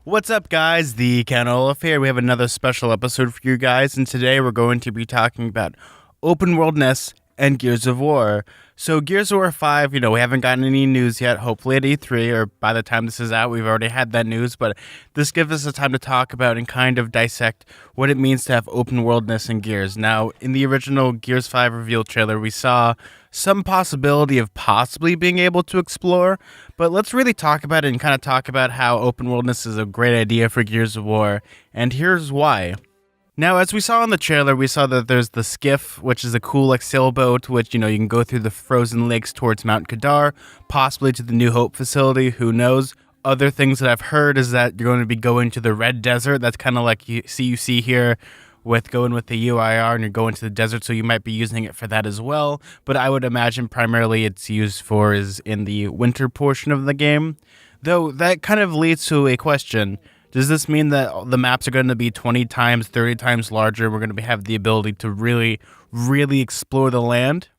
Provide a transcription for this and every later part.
What's up, guys? The Ken Olaf here. We have another special episode for you guys, and today we're going to be talking about open worldness and Gears of War. So, Gears of War 5, we haven't gotten any news yet. Hopefully at E3, or by the time this is out, we've already had that news, but this gives us a time to talk about and kind of dissect what it means to have open worldness in Gears. Now, in the original Gears 5 reveal trailer, we saw some possibility of possibly being able to explore, but let's really talk about it and kind of talk about how open worldness is a great idea for Gears of War, and here's why. Now, as we saw in the trailer, we saw that there's the Skiff, which is a cool sailboat, which, you can go through the frozen lakes towards Mount Kadar, possibly to the New Hope facility, who knows. Other things that I've heard is that you're going to be going to the Red Desert. That's kind of like you see here with going with the UIR, and you're going to the desert, so you might be using it for that as well. But I would imagine primarily it's used for is in the winter portion of the game. Though that kind of leads to a question. Does this mean that the maps are going to be 20 times, 30 times larger? We're going to have the ability to really, really explore the land?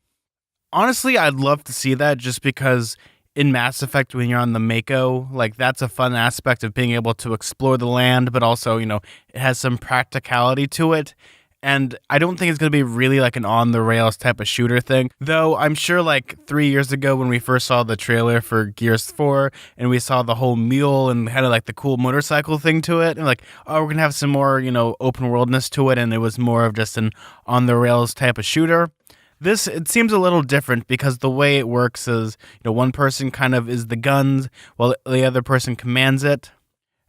Honestly, I'd love to see that just because in Mass Effect, when you're on the Mako, that's a fun aspect of being able to explore the land, but also, it has some practicality to it. And I don't think it's going to be really an on-the-rails type of shooter thing. Though I'm sure 3 years ago when we first saw the trailer for Gears 4 and we saw the whole mule and kind of the cool motorcycle thing to it, and we're going to have some more, open worldness to it, and it was more of just an on-the-rails type of shooter. This, it seems a little different because the way it works is, one person kind of is the guns while the other person commands it.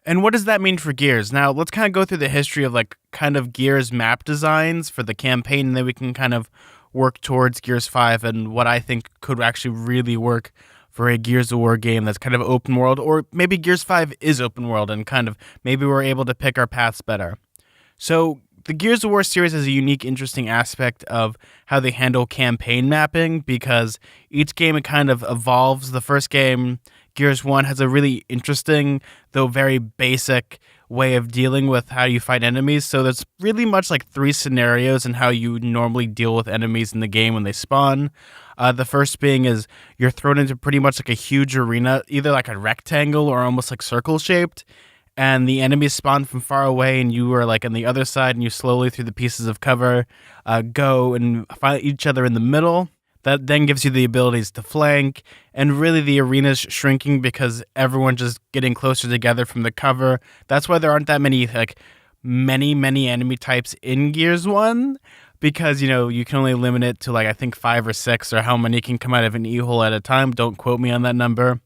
And what does that mean for Gears? Now, let's kind of go through the history of kind of Gears map designs for the campaign, and then we can kind of work towards Gears 5 and what I think could actually really work for a Gears of War game that's kind of open world, or maybe Gears 5 is open world and kind of maybe we're able to pick our paths better. So, the Gears of War series has a unique, interesting aspect of how they handle campaign mapping because each game it kind of evolves. The first game, Gears 1, has a really interesting, though very basic, way of dealing with how you fight enemies. So there's really much three scenarios in how you normally deal with enemies in the game when they spawn. The first being is you're thrown into pretty much a huge arena, either a rectangle or almost circle-shaped. And the enemies spawn from far away, and you are on the other side, and you slowly, through the pieces of cover, go and find each other in the middle. That then gives you the abilities to flank, and really the arena's shrinking because everyone's just getting closer together from the cover. That's why there aren't that many, many enemy types in Gears 1, because, you can only limit it to, I think 5 or 6, or how many can come out of an E-hole at a time. Don't quote me on that number.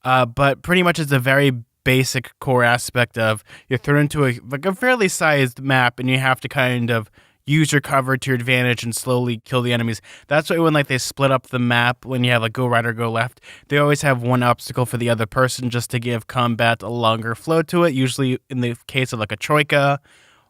But pretty much it's a very basic core aspect of you're thrown into a fairly sized map, and you have to kind of use your cover to your advantage and slowly kill the enemies. That's why when they split up the map, when you have go right or go left, they always have one obstacle for the other person just to give combat a longer flow to it, usually in the case of a troika,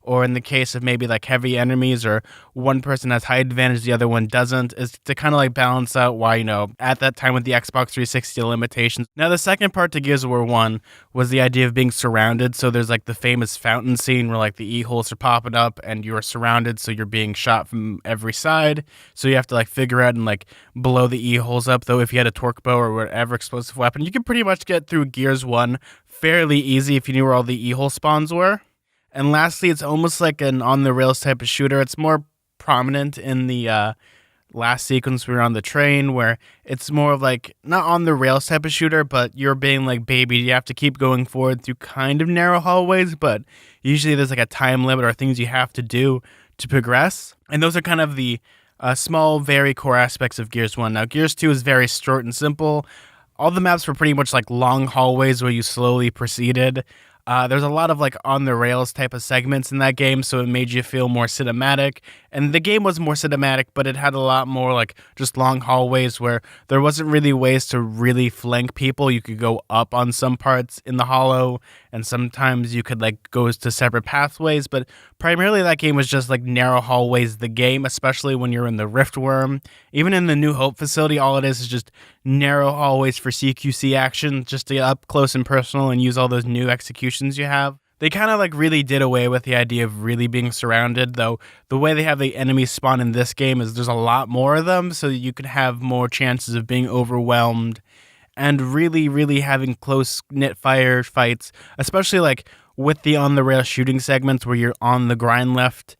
or in the case of maybe heavy enemies, or one person has high advantage, the other one doesn't, is to kind of balance out why, at that time with the Xbox 360 limitations. Now, the second part to Gears of War 1 was the idea of being surrounded. So there's the famous fountain scene where the E-holes are popping up and you're surrounded, so you're being shot from every side. So you have to figure out and blow the E-holes up. Though if you had a torque bow or whatever explosive weapon, you could pretty much get through Gears 1 fairly easy if you knew where all the E-hole spawns were. And lastly, it's almost like an on-the-rails type of shooter. It's more prominent in the last sequence we were on the train, where it's more of not on-the-rails type of shooter, but you're being babied. You have to keep going forward through kind of narrow hallways, but usually there's a time limit or things you have to do to progress. And those are kind of the small, very core aspects of Gears 1. Now, Gears 2 is very short and simple. All the maps were pretty much long hallways where you slowly proceeded. There's a lot of on-the-rails type of segments in that game, so it made you feel more cinematic. And the game was more cinematic, but it had a lot more just long hallways where there wasn't really ways to really flank people. You could go up on some parts in the hollow, and sometimes you could go to separate pathways. But primarily that game was just narrow hallways. The game, especially when you're in the Rift Worm, even in the New Hope facility, all it is just narrow hallways for CQC action, just to get up close and personal and use all those new executions you have. They kind of really did away with the idea of really being surrounded, though the way they have the enemies spawn in this game is there's a lot more of them, so you could have more chances of being overwhelmed and really, really having close knit fire fights, especially like with the on the rail shooting segments where you're on the grind left.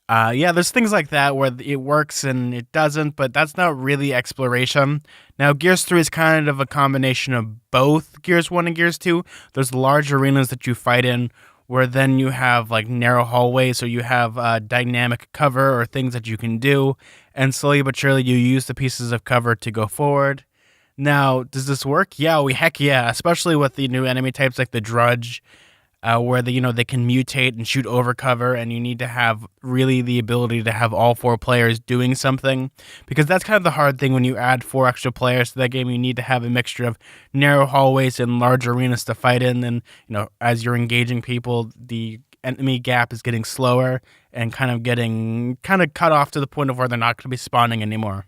Yeah, there's things like that where it works and it doesn't, but that's not really exploration. Now, Gears 3 is kind of a combination of both Gears 1 and Gears 2. There's large arenas that you fight in where then you have like narrow hallways, so you have dynamic cover or things that you can do, and slowly but surely you use the pieces of cover to go forward. Now, does this work? Yeah, heck yeah, especially with the new enemy types like the Drudge, where they can mutate and shoot over cover, and you need to have really the ability to have all four players doing something, because that's kind of the hard thing when you add 4 extra players to that game. You need to have a mixture of narrow hallways and large arenas to fight in, and as you're engaging people, the enemy gap is getting slower and kind of cut off to the point of where they're not going to be spawning anymore.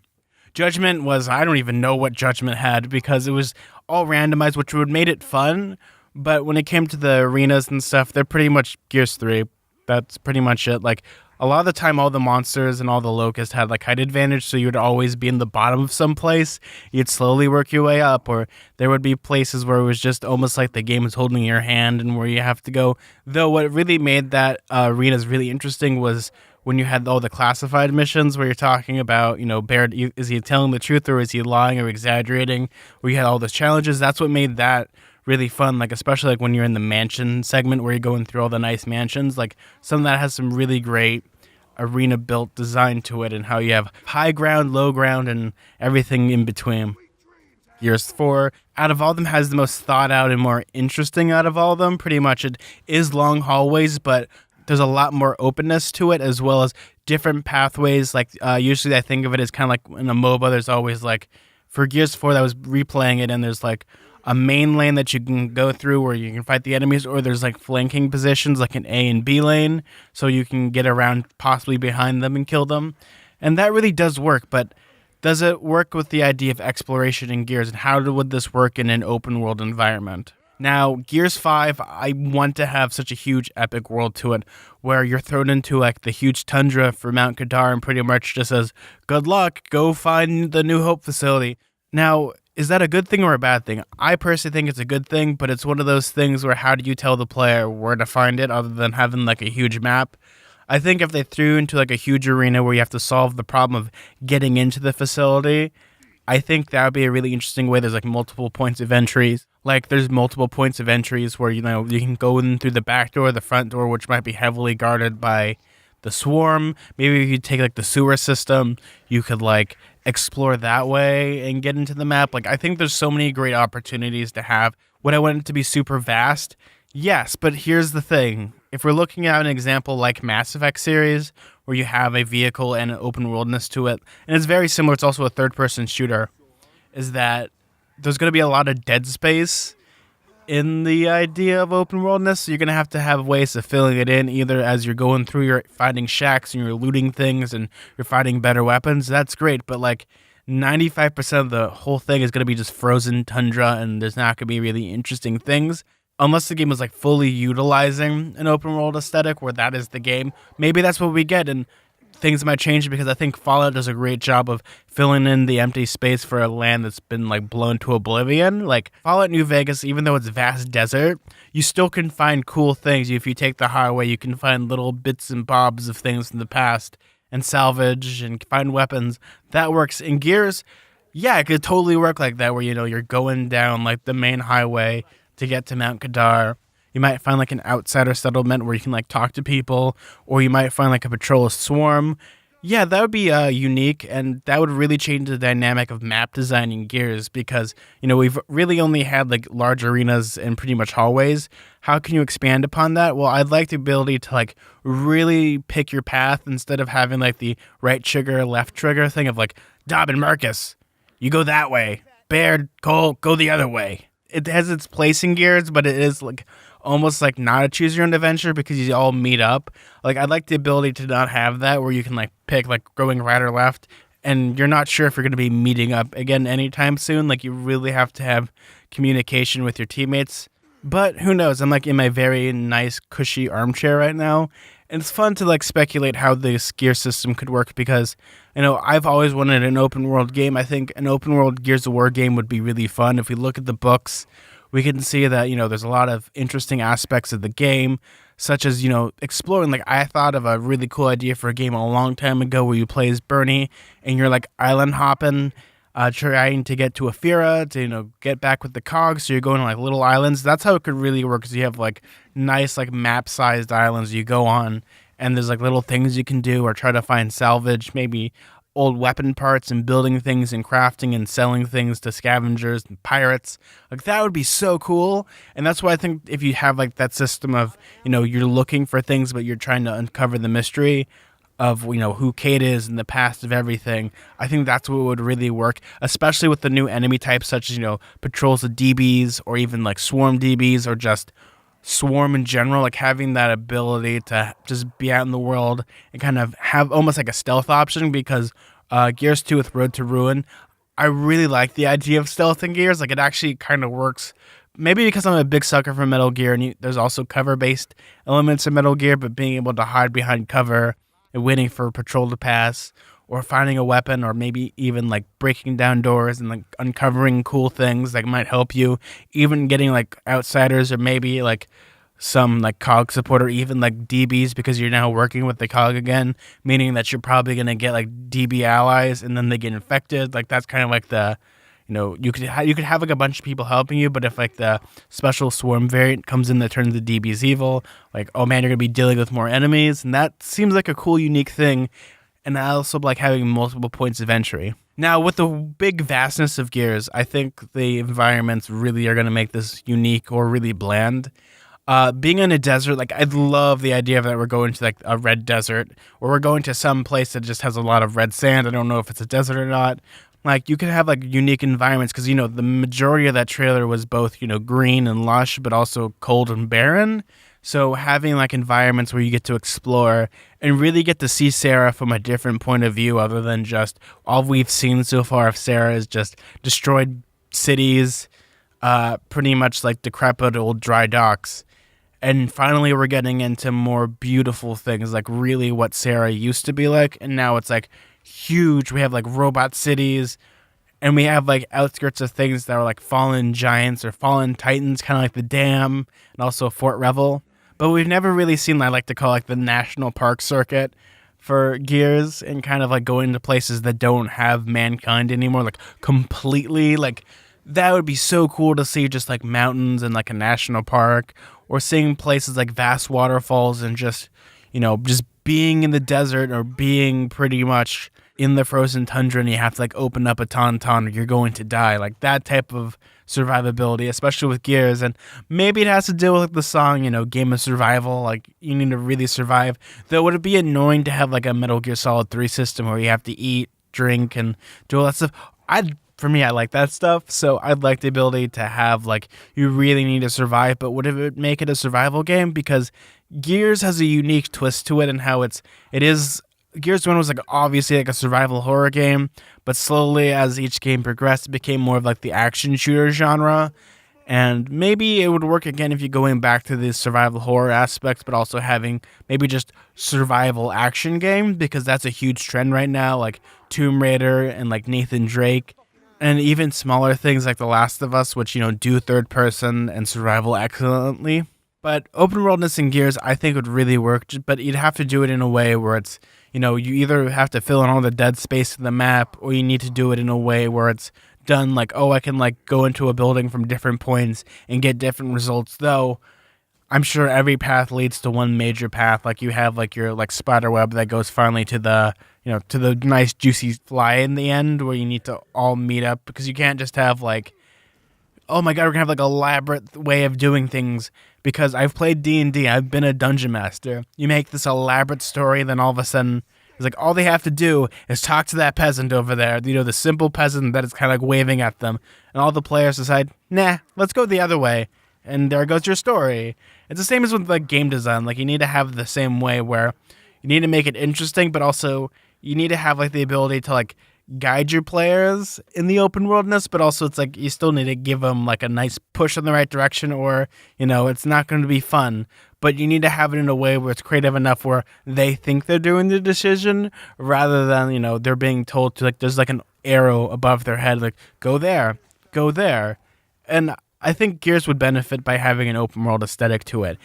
Judgment was, I don't even know what Judgment had, because it was all randomized, which would made it fun. But when it came to the arenas and stuff, they're pretty much Gears 3. That's pretty much it. Like, a lot of the time, all the monsters and all the locusts had, like, height advantage, so you would always be in the bottom of some place. You'd slowly work your way up, or there would be places where it was just almost like the game is holding your hand and where you have to go. Though what really made that arenas really interesting was when you had all the classified missions where you're talking about, Baird, is he telling the truth or is he lying or exaggerating? Where you had all those challenges. That's what made that really fun, like especially like when you're in the mansion segment where you're going through all the nice mansions. Like some of that has some really great arena built design to it, and how you have high ground, low ground, and everything in between. Gears 4, out of all of them, has the most thought out and more interesting out of all of them. Pretty much it is long hallways, but there's a lot more openness to it, as well as different pathways. Like usually I think of it as kind of like in a MOBA, there's always like, for Gears 4 that was replaying it, and there's like a main lane that you can go through where you can fight the enemies, or there's like flanking positions like an A and B lane, so you can get around possibly behind them and kill them. And that really does work, but does it work with the idea of exploration in Gears, and how would this work in an open world environment? Now, Gears 5, I want to have such a huge epic world to it, where you're thrown into like the huge tundra for Mount Kadar and pretty much just says, good luck, go find the New Hope facility. Now, is that a good thing or a bad thing? I personally think it's a good thing, but it's one of those things where how do you tell the player where to find it other than having like a huge map? I think if they threw into like a huge arena where you have to solve the problem of getting into the facility, I think that would be a really interesting way. There's like multiple points of entries. Like there's multiple points of entries where, you can go in through the back door, the front door, which might be heavily guarded by the swarm. Maybe if you take like the sewer system, you could like explore that way and get into the map. Like I think there's so many great opportunities to have. Would I want it to be super vast? Yes, but here's the thing. If we're looking at an example like Mass Effect series, where you have a vehicle and an open worldness to it, and it's very similar, it's also a third-person shooter, is that there's going to be a lot of dead space in the idea of open worldness, so you're going to have ways of filling it in, either as you're going through, you're finding shacks and you're looting things and you're finding better weapons. That's great, but like 95% of the whole thing is going to be just frozen tundra, and there's not going to be really interesting things. Unless the game is like fully utilizing an open world aesthetic where that is the game, maybe that's what we get, and things might change, because I think Fallout does a great job of filling in the empty space for a land that's been like blown to oblivion. Like Fallout New Vegas, even though it's vast desert, you still can find cool things. If you take the highway, you can find little bits and bobs of things from the past and salvage and find weapons. That works. In Gears, yeah, it could totally work like that, where you're going down like the main highway to get to Mount Kadar. You might find like an outsider settlement where you can like talk to people, or you might find like a patrol swarm. Yeah, that would be unique, and that would really change the dynamic of map design in Gears, because we've really only had like large arenas and pretty much hallways. How can you expand upon that? Well, I'd like the ability to like really pick your path instead of having like the right trigger, left trigger thing of like, Dob and Marcus, you go that way. Baird, Cole, go the other way. It has its place in Gears, but it is like almost like not a choose your own adventure, because you all meet up. Like I'd like the ability to not have that, where you can like pick like going right or left, and you're not sure if you're going to be meeting up again anytime soon. Like you really have to have communication with your teammates. But who knows? I'm like in my very nice cushy armchair right now, And it's fun to like speculate how this gear system could work because I've always wanted an open world game. I think an open world Gears of War game would be really fun. If we look at the books, we can see that there's a lot of interesting aspects of the game, such as exploring. Like I thought of a really cool idea for a game a long time ago where you play as Bernie and you're like island hopping, trying to get to Afira to get back with the cogs. So you're going to like little islands. That's how it could really work. Because you have like nice like map sized islands you go on, and there's like little things you can do or try to find salvage, maybe old weapon parts, and building things and crafting and selling things to scavengers and pirates. Like that would be so cool. And that's why I think if you have like that system of you're looking for things but you're trying to uncover the mystery of who Kate is and the past of everything, I think that's what would really work, especially with the new enemy types such as patrols of DBs or even like swarm DBs or just swarm in general. Like having that ability to just be out in the world and kind of have almost like a stealth option, because Gears 2 with Road to Ruin, I really like the idea of stealth in Gears. Like it actually kind of works. Maybe because I'm a big sucker for Metal Gear, and there's also cover-based elements in Metal Gear, but being able to hide behind cover and waiting for a patrol to pass, or finding a weapon, or maybe even like breaking down doors and like uncovering cool things that might help you, even getting like outsiders or maybe like some like cog support or even like DBs, because you're now working with the cog again, meaning that you're probably going to get like DB allies and then they get infected. Like that's kind of like the you could have like a bunch of people helping you, but if like the special swarm variant comes in that turns the DBs evil, like, oh man, you're gonna be dealing with more enemies, and that seems like a cool, unique thing. And I also like having multiple points of entry. Now, with the big vastness of Gears, I think the environments really are gonna make this unique or really bland. Being in a desert, like I'd love the idea that we're going to like a red desert, or we're going to some place that just has a lot of red sand. I don't know if it's a desert or not. Like you could have like unique environments, because the majority of that trailer was both green and lush, but also cold and barren. So having like environments where you get to explore and really get to see Sarah from a different point of view, other than just all we've seen so far of Sarah is just destroyed cities, pretty much like decrepit old dry docks. And finally we're getting into more beautiful things, like really what Sarah used to be like, and now it's like huge. We have like robot cities, and we have like outskirts of things that are like fallen giants or fallen titans, kind of like the dam and also Fort Revel. But we've never really seen what I like to call like the national park circuit for Gears, and kind of like going to places that don't have mankind anymore, like completely. Like that would be so cool to see, just like mountains and like a national park, or seeing places like vast waterfalls and just just being in the desert, or being pretty much in the frozen tundra and you have to like open up a tauntaun or you're going to die. Like that type of survivability, especially with Gears. And maybe it has to do with the song, Game of Survival. Like you need to really survive. Though would it be annoying to have like a Metal Gear Solid 3 system where you have to eat, drink, and do all that stuff? For me, I like that stuff, so I'd like the ability to have, like, you really need to survive, but would it make it a survival game? Because Gears has a unique twist to it, and how it is, Gears 1 was, like, obviously, like, a survival horror game, but slowly, as each game progressed, it became more of, like, the action shooter genre, and maybe it would work again if you're going back to the survival horror aspects, but also having maybe just survival action game, because that's a huge trend right now, like Tomb Raider and, like, Nathan Drake. And even smaller things like The Last of Us, which, do third person and survival excellently. But open worldness in Gears, I think would really work, but you'd have to do it in a way where it's, you either have to fill in all the dead space in the map, or you need to do it in a way where it's done like, oh, I can like go into a building from different points and get different results. Though I'm sure every path leads to one major path. Like you have like your like spider web that goes finally to the to the nice juicy fly in the end, where you need to all meet up, because you can't just have like, oh my god, we're gonna have like an elaborate way of doing things. Because I've played D&D, I've been a dungeon master. You make this elaborate story, then all of a sudden it's like all they have to do is talk to that peasant over there, the simple peasant that is kind of like waving at them, and all the players decide, nah, let's go the other way, and there goes your story. It's the same as with like game design. Like you need to have the same way where you need to make it interesting, but also you need to have like the ability to like guide your players in the open worldness, but also it's like you still need to give them like a nice push in the right direction, or it's not going to be fun. But you need to have it in a way where it's creative enough where they think they're doing the decision rather than they're being told to, like, there's like an arrow above their head, like, go there, go there. And I think Gears would benefit by having an open world aesthetic to it.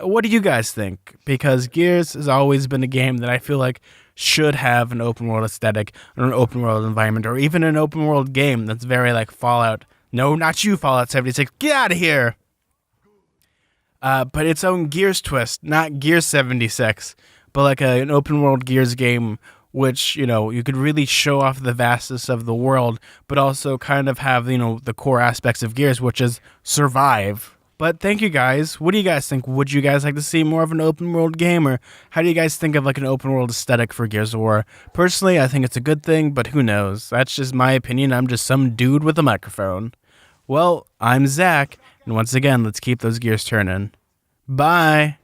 What do you guys think? Because Gears has always been a game that I feel like should have an open world aesthetic or an open world environment, or even an open world game that's very like Fallout. No, not you, Fallout 76. Get out of here! But its own Gears twist, not Gears 76, but like an open world Gears game, which, you could really show off the vastness of the world, but also kind of have, the core aspects of Gears, which is survive. But thank you guys. What do you guys think? Would you guys like to see more of an open world game, or how do you guys think of like an open world aesthetic for Gears of War? Personally, I think it's a good thing, but who knows? That's just my opinion. I'm just some dude with a microphone. Well, I'm Zack, and once again, let's keep those gears turning. Bye.